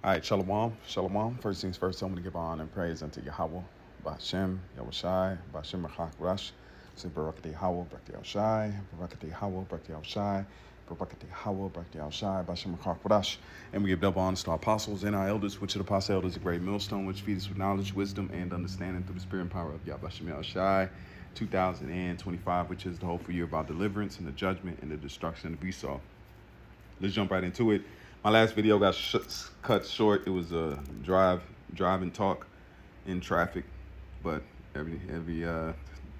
All right, Shalom, Shalom. First things first, I'm going to give honor and praise unto Yahweh, Bashem, Yahushai, Bashem Rachak Rash, say Barakati Hawa, Barakati Yahushai, Barakati Hawa, Barakati Yahushai, Barakati Hawa, Barakati Yahushai, Bashem Rachak Rash. And we give double honors to our apostles and our elders, which are the apostle elders, a great millstone, which feeds us with knowledge, wisdom, and understanding through the spirit and power of Yahweh Yahushai. 2025, which is the hopeful year of our deliverance and the judgment and the destruction of Esau. Let's jump right into it. My last video got cut short. It was a drive and talk in traffic, but every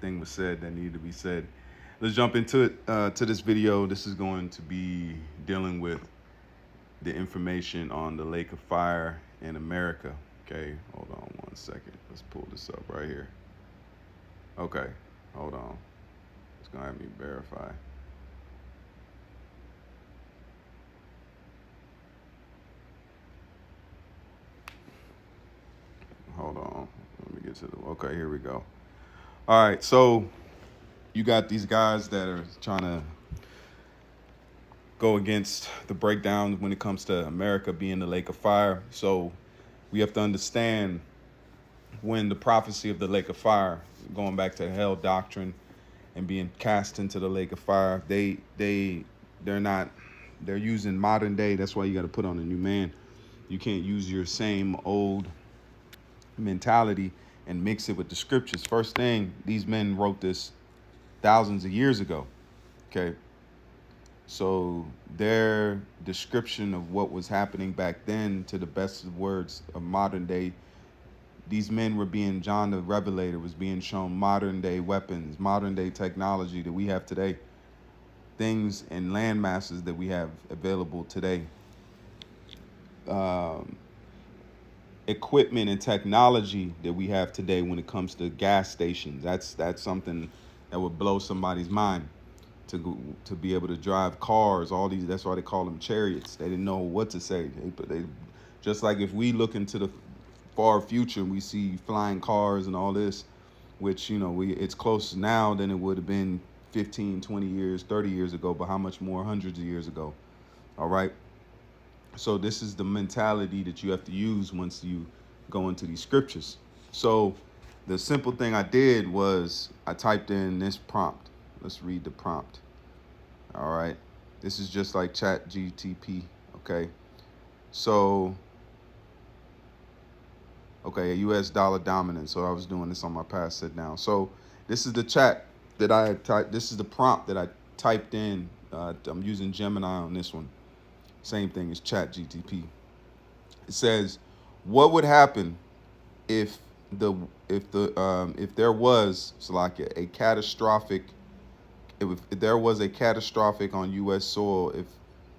thing was said that needed to be said. Let's jump into it. To this video, this is going to be dealing with the information on the lake of fire in America. Okay, hold on one second. Let's pull this up right here. Okay, hold on. It's gonna have me verify. Hold on. Let me get to the. Okay, here we go. All right, so you got these guys that are trying to go against the breakdown when it comes to America being the lake of fire. So we have to understand when the prophecy of the lake of fire, going back to hell doctrine and being cast into the lake of fire, they're using modern day. That's why you got to put on a new man. You can't use your same old mentality and mix it with the scriptures. First thing, these men wrote this thousands of years ago. Okay. So their description of what was happening back then, to the best of words of modern day, these men were being, John the Revelator was being shown modern day weapons, modern day technology that we have today, things and land masses that we have available today. Equipment and technology that we have today when it comes to gas stations. That's something that would blow somebody's mind, to be able to drive cars. All these, that's why they call them chariots. They didn't know what to say. They just like if we look into the far future and we see flying cars and all this, which it's close now than it would have been 15, 20 years, 30 years ago, but how much more hundreds of years ago. All right. So this is the mentality that you have to use once you go into these scriptures. So the simple thing I did was I typed in this prompt. Let's read the prompt. All right. This is just like Chat GTP. Okay. So, okay, a US dollar dominance. So I was doing this on my past sit down. So this is the chat that I typed. This is the prompt that I typed in. I'm using Gemini on this one. Same thing as Chat GTP. It says, what would happen if there was like a catastrophic, if there was a catastrophic on U.S. soil,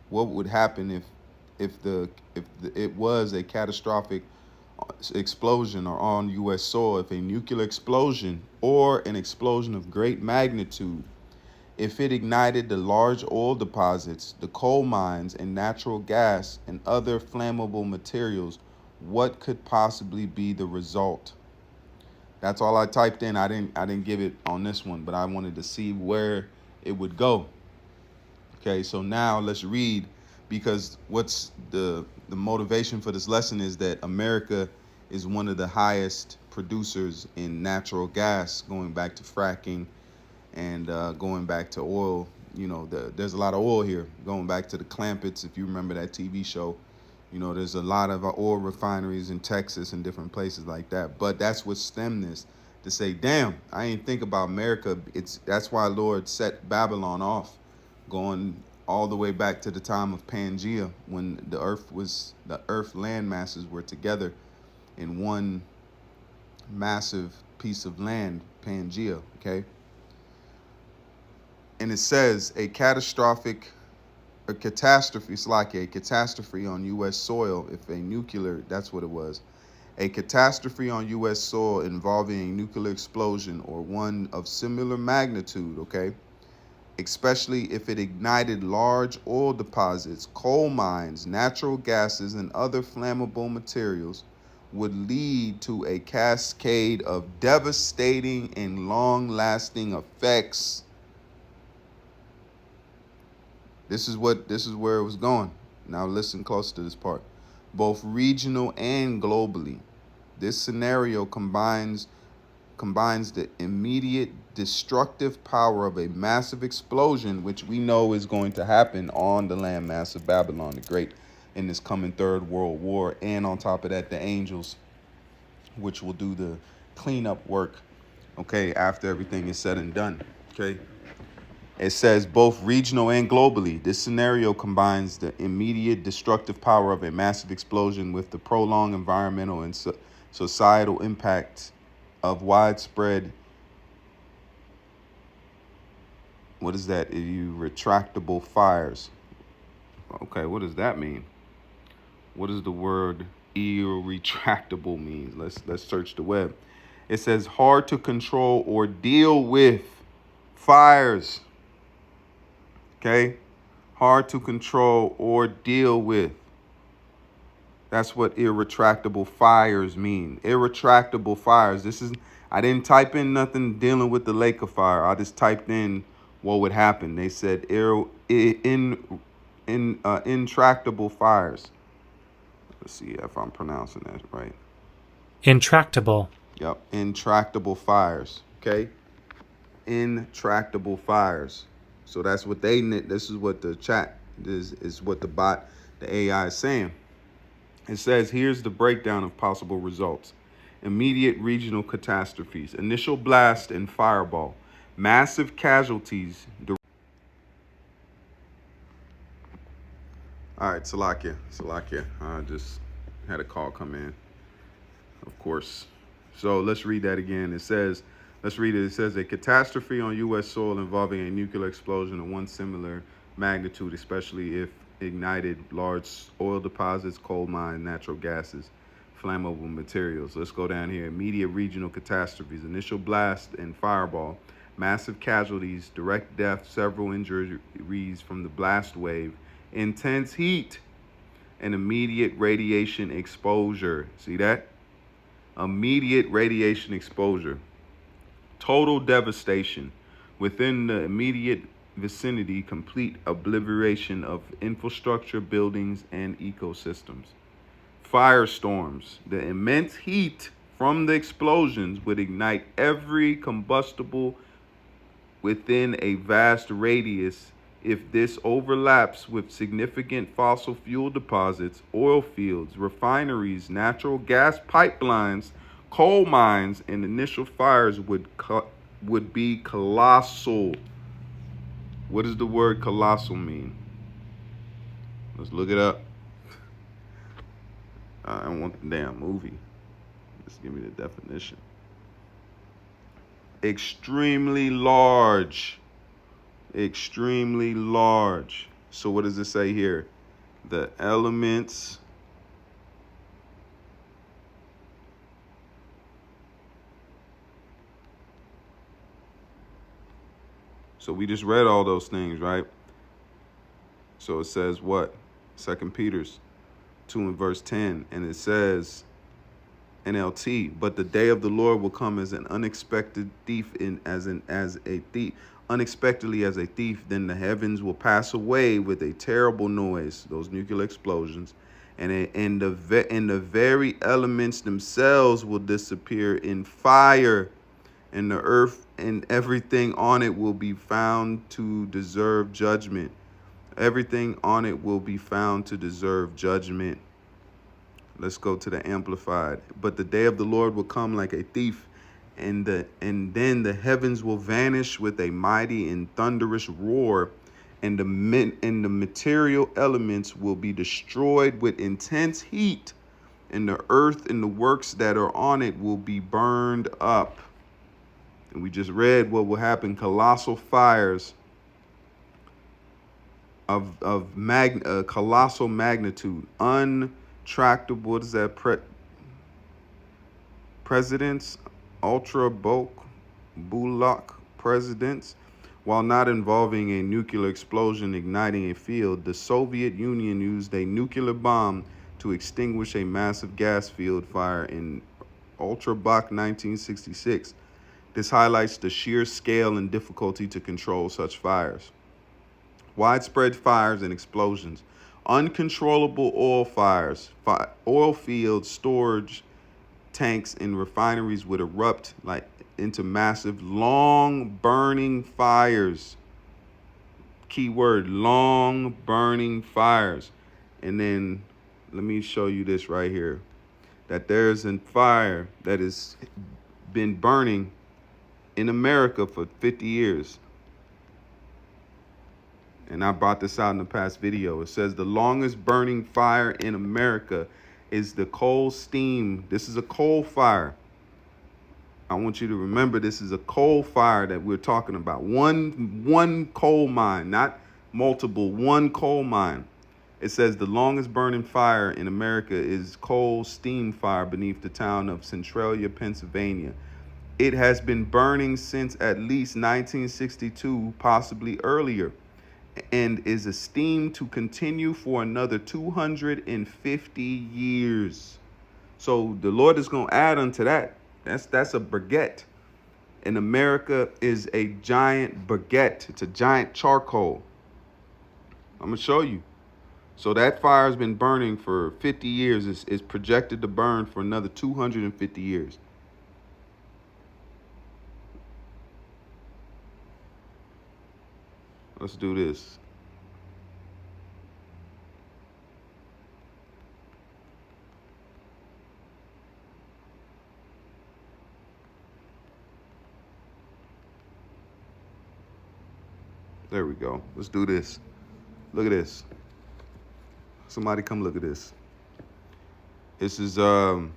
what would happen if it was a catastrophic explosion or on U.S. soil, if a nuclear explosion or an explosion of great magnitude, if it ignited the large oil deposits, the coal mines, and natural gas and other flammable materials, what could possibly be the result? That's all I typed in. I didn't give it on this one, but I wanted to see where it would go. Okay, so now let's read, because what's the motivation for this lesson is that America is one of the highest producers in natural gas, going back to fracking and going back to oil. There's a lot of oil here, going back to the Clampets, if you remember that TV show. There's a lot of oil refineries in Texas and different places like that. But that's what stemmed this, to say, damn, I ain't think about America. That's why Lord set Babylon off, going all the way back to the time of Pangea, when the earth land masses were together in one massive piece of land, Pangea. Okay. And it says a catastrophe, it's like a catastrophe on U.S. soil, if a nuclear, that's what it was. A catastrophe on U.S. soil involving a nuclear explosion or one of similar magnitude, okay, especially if it ignited large oil deposits, coal mines, natural gases, and other flammable materials, would lead to a cascade of devastating and long-lasting effects. This is where it was going. Now listen close to this part. both regional and globally. This scenario combines the immediate destructive power of a massive explosion, which we know is going to happen on the landmass of Babylon the Great in this coming Third World War, and on top of that, the angels, which will do the cleanup work, okay, after everything is said and done, okay? It says both regional and globally. This scenario combines the immediate destructive power of a massive explosion with the prolonged environmental and societal impact of widespread, what is that? Retractable fires. Okay, what does that mean? What does the word irretractable mean? Let's search the web. It says hard to control or deal with fires. Okay? Hard to control or deal with. That's what irretractable fires mean. Irretractable fires. I didn't type in nothing dealing with the lake of fire. I just typed in what would happen. They said intractable fires. Let's see if I'm pronouncing that right. Intractable. Yep, intractable fires. Okay, intractable fires. So that's what this is what the chat is what the AI is saying. It says, here's the breakdown of possible results. Immediate regional catastrophes, initial blast and fireball, massive casualties. All right, Salakia. I just had a call come in, of course. So let's read that again. Let's read it. It says, a catastrophe on U.S. soil involving a nuclear explosion of one similar magnitude, especially if ignited large oil deposits, coal mines, natural gases, flammable materials. Let's go down here. Immediate regional catastrophes, initial blast and fireball, massive casualties, direct death, several injuries from the blast wave, intense heat, and immediate radiation exposure. See that? Immediate radiation exposure. Total devastation. Within the immediate vicinity, complete obliteration of infrastructure, buildings, and ecosystems. Firestorms. The immense heat from the explosions would ignite every combustible within a vast radius. If this overlaps with significant fossil fuel deposits, oil fields, refineries, natural gas pipelines, coal mines, and initial fires would be colossal. What does the word colossal mean? Let's look it up. I don't want the damn movie. Just give me the definition. Extremely large. Extremely large. So what does it say here? The elements So we just read all those things, right? So it says what? 2 Peter's 2 and verse 10. And it says, NLT, but the day of the Lord will come as an unexpected thief, unexpectedly as a thief. Then the heavens will pass away with a terrible noise, those nuclear explosions, and the very elements themselves will disappear in fire, and the earth and everything on it will be found to deserve judgment. Everything on it will be found to deserve judgment. Let's go to the Amplified. But the day of the Lord will come like a thief, and then the heavens will vanish with a mighty and thunderous roar, and the material elements will be destroyed with intense heat, and the earth and the works that are on it will be burned up. And we just read what will happen: colossal fires of colossal magnitude, untractable. What is that? Presidents, ultra bullock presidents. While not involving a nuclear explosion igniting a field, the Soviet Union used a nuclear bomb to extinguish a massive gas field fire in Ultrabach 1966. This highlights the sheer scale and difficulty to control such fires. Widespread fires and explosions Uncontrollable oil fires, oil fields, storage tanks, and refineries would erupt like into massive, long burning fires. Keyword, long burning fires. And then let me show you this right here. That there's a fire that has been burning in America for 50 years. And I brought this out in the past video. It says the longest burning fire in America is the coal steam. This is a coal fire. I want you to remember this is a coal fire that we're talking about. One coal mine, not multiple, one coal mine. It says the longest burning fire in America is coal steam fire beneath the town of Centralia, Pennsylvania. It has been burning since at least 1962, possibly earlier, and is esteemed to continue for another 250 years. So the Lord is going to add unto that. That's a baguette. And America is a giant baguette. It's a giant charcoal. I'm going to show you. So that fire has been burning for 50 years. It's projected to burn for another 250 years. Let's do this. There we go. Let's do this. Look at this. Somebody come look at this. This is no,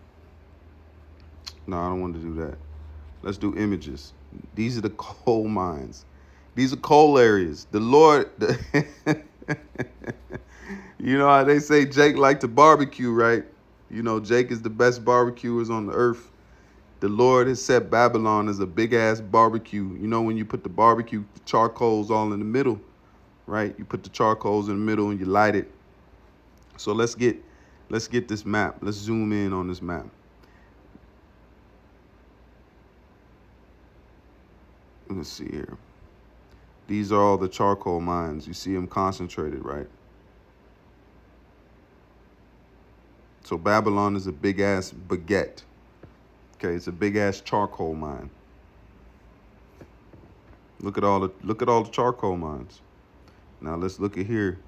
I don't want to do that. Let's do images. These are the coal mines. These are coal areas. The Lord, you know how they say Jake liked to barbecue, right? You know, Jake is the best barbecuers on the earth. The Lord has set Babylon as a big ass barbecue. You know, when you put the barbecue charcoals all in the middle, right? You put the charcoals in the middle and you light it. So let's get this map. Let's zoom in on this map. Let's see here. These are all the charcoal mines. You see them concentrated, right? So Babylon is a big ass baguette. Okay, it's a big ass charcoal mine. Look at all the charcoal mines. Now let's look at here.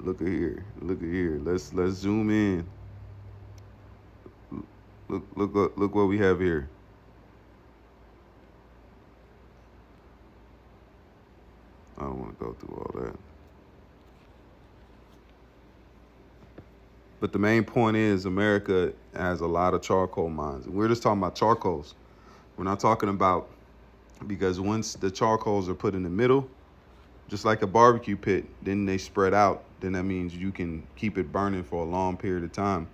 Look at here. Let's zoom in. Look what we have here. I don't want to go through all that. But the main point is America has a lot of charcoal mines. And we're just talking about charcoals. We're not talking about, because once the charcoals are put in the middle, just like a barbecue pit, then they spread out. Then that means you can keep it burning for a long period of time.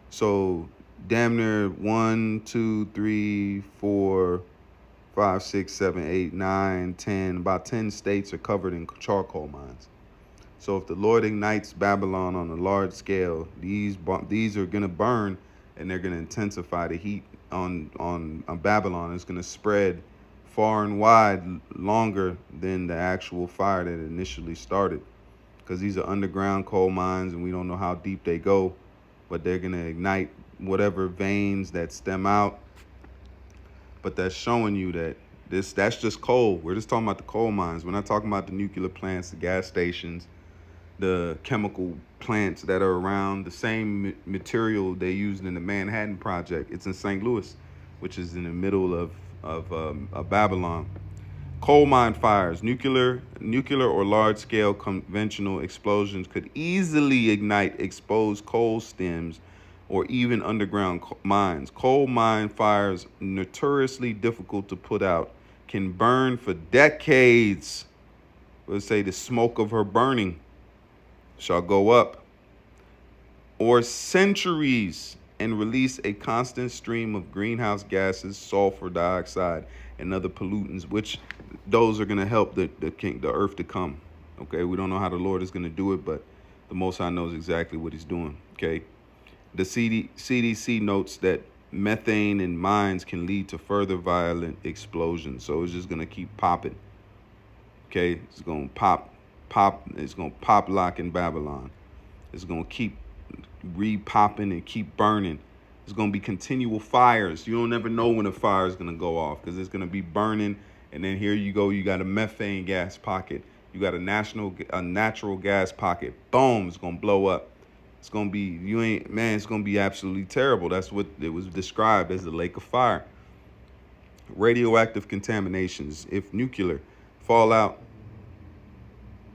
So damn near 1, 2, 3, 4, 5, 6, 7, 8, 9, 10, about 10 states are covered in charcoal mines. So if the Lord ignites Babylon on a large scale, these are going to burn, and they're going to intensify the heat on Babylon. It's going to spread far and wide, longer than the actual fire that initially started, because these are underground coal mines, and we don't know how deep they go, but they're going to ignite whatever veins that stem out. But that's showing you that that's just coal. We're just talking about the coal mines. We're not talking about the nuclear plants, the gas stations, the chemical plants that are around. The same material they used in the Manhattan Project. It's in St. Louis, which is in the middle of Babylon. Coal mine fires, nuclear or large-scale conventional explosions could easily ignite exposed coal stems or even underground mines. Coal mine fires, notoriously difficult to put out, can burn for decades. Let's say the smoke of her burning shall go up, or centuries, and release a constant stream of greenhouse gases, sulfur dioxide, and other pollutants, which those are going to help the earth to come. Okay, we don't know how the Lord is going to do it, but the Most High knows exactly what he's doing. Okay, the CDC notes that methane in mines can lead to further violent explosions. So it's just going to keep popping. Okay, it's going to pop It's gonna pop lock in Babylon. It's gonna keep re-popping and keep burning. It's gonna be continual fires. You don't never know when a fire is gonna go off because it's gonna be burning. And then here you go. You got a methane gas pocket. You got a natural gas pocket. Boom! It's gonna blow up. It's gonna be It's gonna be absolutely terrible. That's what it was described as the lake of fire. Radioactive contaminations. If nuclear fallout,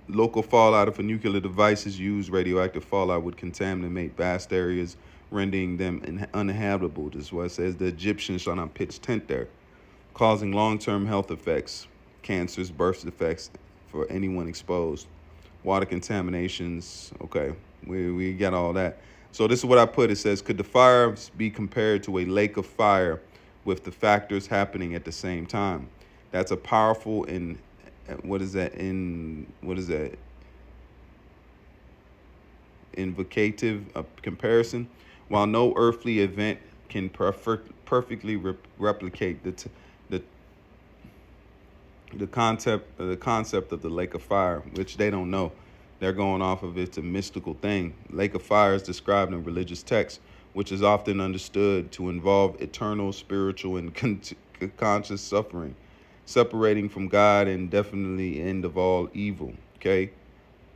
local fallout of a nuclear device is used, radioactive fallout would contaminate vast areas, rendering them uninhabitable. This is why it says the Egyptians shall not pitch tent there, causing long-term health effects, cancers, birth defects for anyone exposed. Water contaminations. Okay, we got all that. So this is what I put. It says, could the fires be compared to a lake of fire with the factors happening at the same time? That's a powerful and invocative comparison. While no earthly event can perfectly replicate the concept of the lake of fire, which they don't know. They're going off of it's a mystical thing. Lake of fire is described in religious texts, which is often understood to involve eternal, spiritual, and conscious suffering, separating from God and definitely end of all evil. Okay,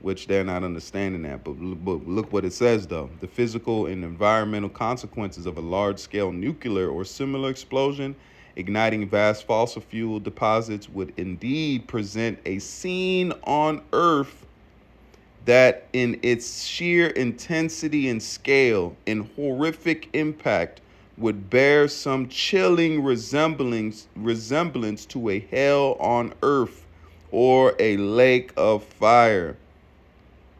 which they're not understanding that. But look what it says though: the physical and environmental consequences of a large-scale nuclear or similar explosion igniting vast fossil fuel deposits would indeed present a scene on Earth that in its sheer intensity and scale and horrific impact would bear some chilling resemblance to a hell on earth or a lake of fire.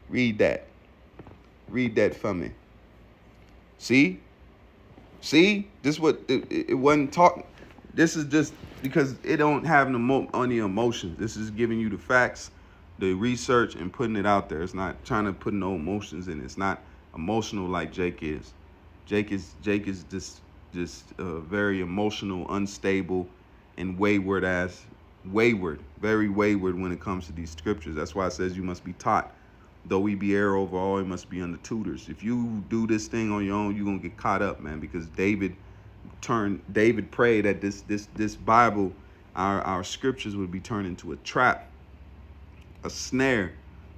Read that. Read that for me. See? This what it wasn't talking. This is just because it don't have any emotions. This is giving you the facts, the research, and putting it out there. It's not trying to put no emotions in it. It's not emotional like Jake is. Jake is just very emotional, unstable, and very wayward when it comes to these scriptures. That's why it says you must be taught. Though we be heir over all, you must be under tutors. If you do this thing on your own, you're gonna get caught up, man, because David prayed that this Bible, our scriptures would be turned into a trap, a snare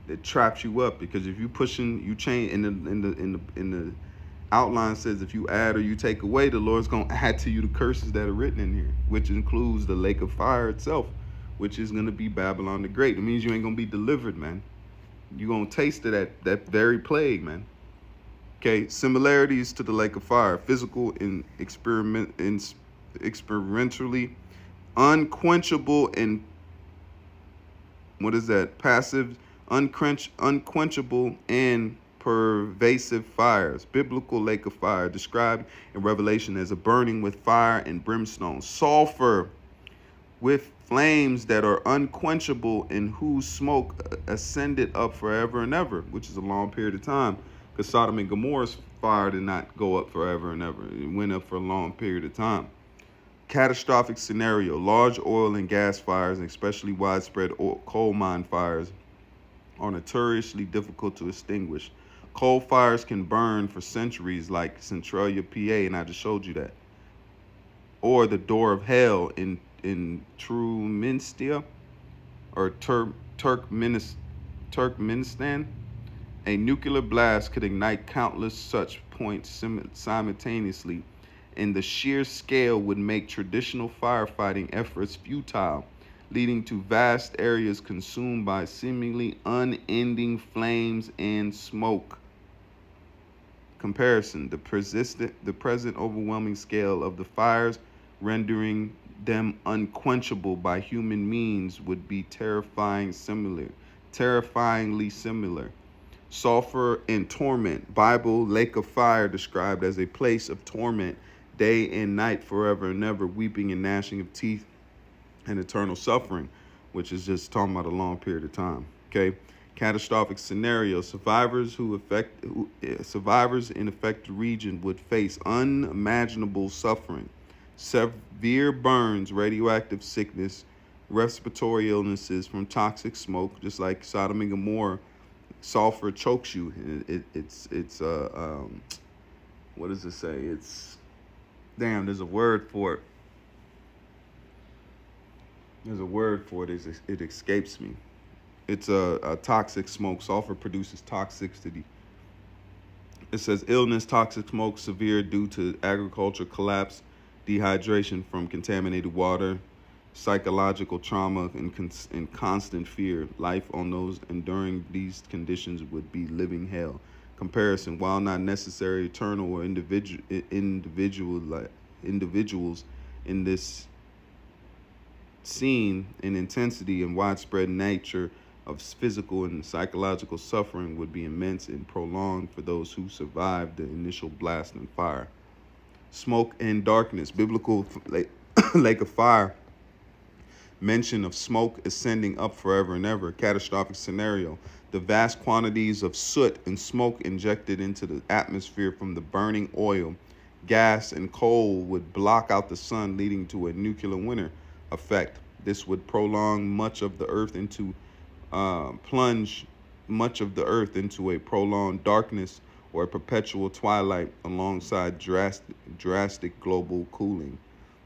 that traps you up. Because if you change in the outline says if you add or you take away, the Lord's gonna add to you the curses that are written in here, which includes the lake of fire itself, which is gonna be Babylon the Great. It means you ain't gonna be delivered, man. You're gonna taste of that very plague, man. Okay, similarities to the lake of fire: physical and experimentally unquenchable and passive, unquenchable and pervasive fires. Biblical lake of fire described in Revelation as a burning with fire and brimstone, sulfur with flames that are unquenchable and whose smoke ascended up forever and ever, which is a long period of time. Because Sodom and Gomorrah's fire did not go up forever and ever. It went up for a long period of time. Catastrophic scenario: large oil and gas fires, and especially widespread coal mine fires, are notoriously difficult to extinguish. Coal fires can burn for centuries, like Centralia, PA, and I just showed you that. Or the door of hell in Turkmenistan or Turkmenistan. A nuclear blast could ignite countless such points simultaneously, and the sheer scale would make traditional firefighting efforts futile, leading to vast areas consumed by seemingly unending flames and smoke. Comparison: the present overwhelming scale of the fires, rendering them unquenchable by human means, would be terrifyingly similar. Sulfur and torment. Bible lake of fire described as a place of torment, day and night, forever and ever, weeping and gnashing of teeth and eternal suffering, which is just talking about a long period of time. Okay. Catastrophic scenario: survivors in affected region would face unimaginable suffering, severe burns, radioactive sickness, respiratory illnesses from toxic smoke, just like Sodom and Gomorrah. Sulfur chokes you. What does it say? Damn. There's a word for it. It escapes me. It's a toxic smoke. Sulfur produces toxicity. It says illness, toxic smoke, severe due to agriculture collapse, dehydration from contaminated water, psychological trauma, and constant fear. Life on those enduring these conditions would be living hell. Comparison, while not necessarily eternal or individuals in this scene in intensity and widespread nature of physical and psychological suffering would be immense and prolonged for those who survived the initial blast and fire. Smoke and darkness, biblical lake of fire, mention of smoke ascending up forever and ever, catastrophic scenario. The vast quantities of soot and smoke injected into the atmosphere from the burning oil, gas, and coal would block out the sun, leading to a nuclear winter effect. This would prolong much of the earth into plunge much of the earth into a prolonged darkness or a perpetual twilight alongside drastic global cooling.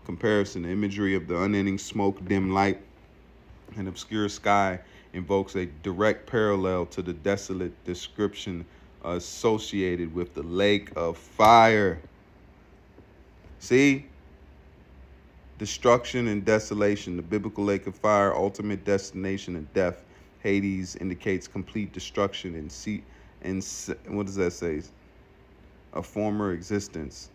Comparison, the imagery of the unending smoke, dim light, and obscure sky invokes a direct parallel to the desolate description associated with the lake of fire. See? Destruction and desolation, the biblical lake of fire, ultimate destination of death. Hades indicates complete destruction and what does that say? A former existence.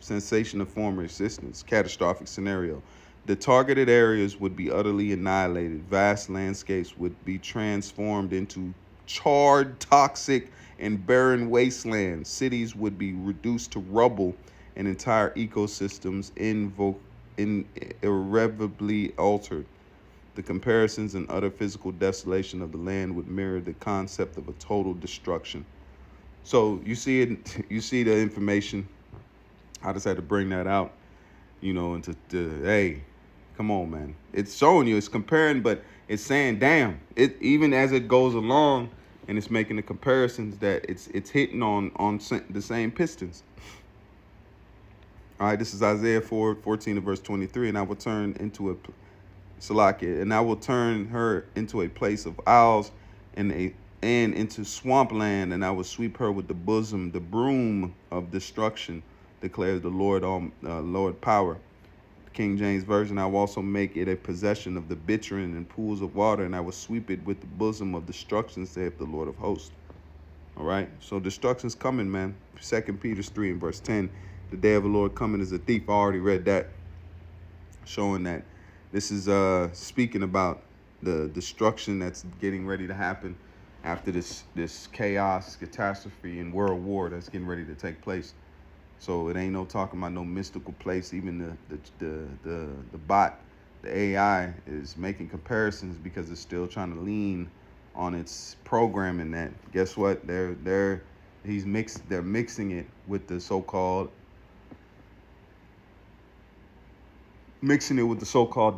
Sensation of former existence. Catastrophic scenario. The targeted areas would be utterly annihilated. Vast landscapes would be transformed into charred, toxic, and barren wastelands. Cities would be reduced to rubble and entire ecosystems irreversibly altered. The comparisons and utter physical desolation of the land would mirror the concept of a total destruction. So you see it, you see the information. I just had to bring that out, and hey, come on, man. It's showing you, it's comparing, but it's saying, damn, it even as it goes along and it's making the comparisons that it's hitting on the same pistons. All right, this is Isaiah 4:14 and verse 23, and I will turn her into a place of isles and into swampland, and I will sweep her with the broom of destruction, declares the Lord power. The King James Version, I will also make it a possession of the bittern and pools of water, and I will sweep it with the bosom of destruction, saith the Lord of hosts. All right, so destruction's coming, man. 2 Peter 3 and verse 10, the day of the Lord coming as a thief. I already read that, showing that this is speaking about the destruction that's getting ready to happen after this chaos, catastrophe, and world war that's getting ready to take place. So it ain't no talking about no mystical place. Even the bot, the AI, is making comparisons because it's still trying to lean on its programming. That guess what? They're mixing it with the so-called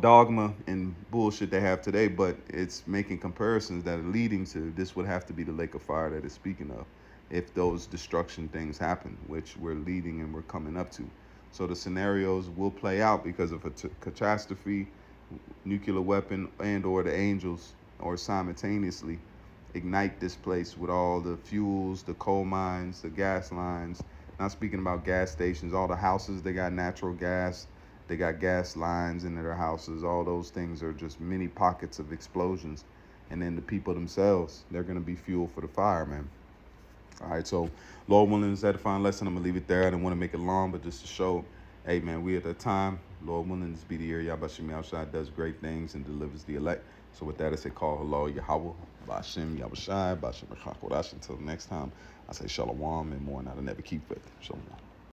dogma and bullshit they have today, but it's making comparisons that are leading to this would have to be the lake of fire that it's speaking of if those destruction things happen, which we're leading and we're coming up to. So the scenarios will play out because of a catastrophe, nuclear weapon, and or the angels, or simultaneously ignite this place with all the fuels, the coal mines, the gas lines. Not speaking about gas stations, all the houses, they got natural gas. They got gas lines into their houses. All those things are just mini pockets of explosions. And then the people themselves, they're going to be fuel for the fire, man. All right, so Lord willing, is that a fine lesson? I'm going to leave it there. I didn't want to make it long, but just to show, hey, man, we at that time. Lord willing, this be the year Yahbashim Yahushua does great things and delivers the elect. So with that, I say call hello, Yahweh, Bashim Yahushua, Bashim Until next time, I say shalom and more, and I'll never keep it. Shalom.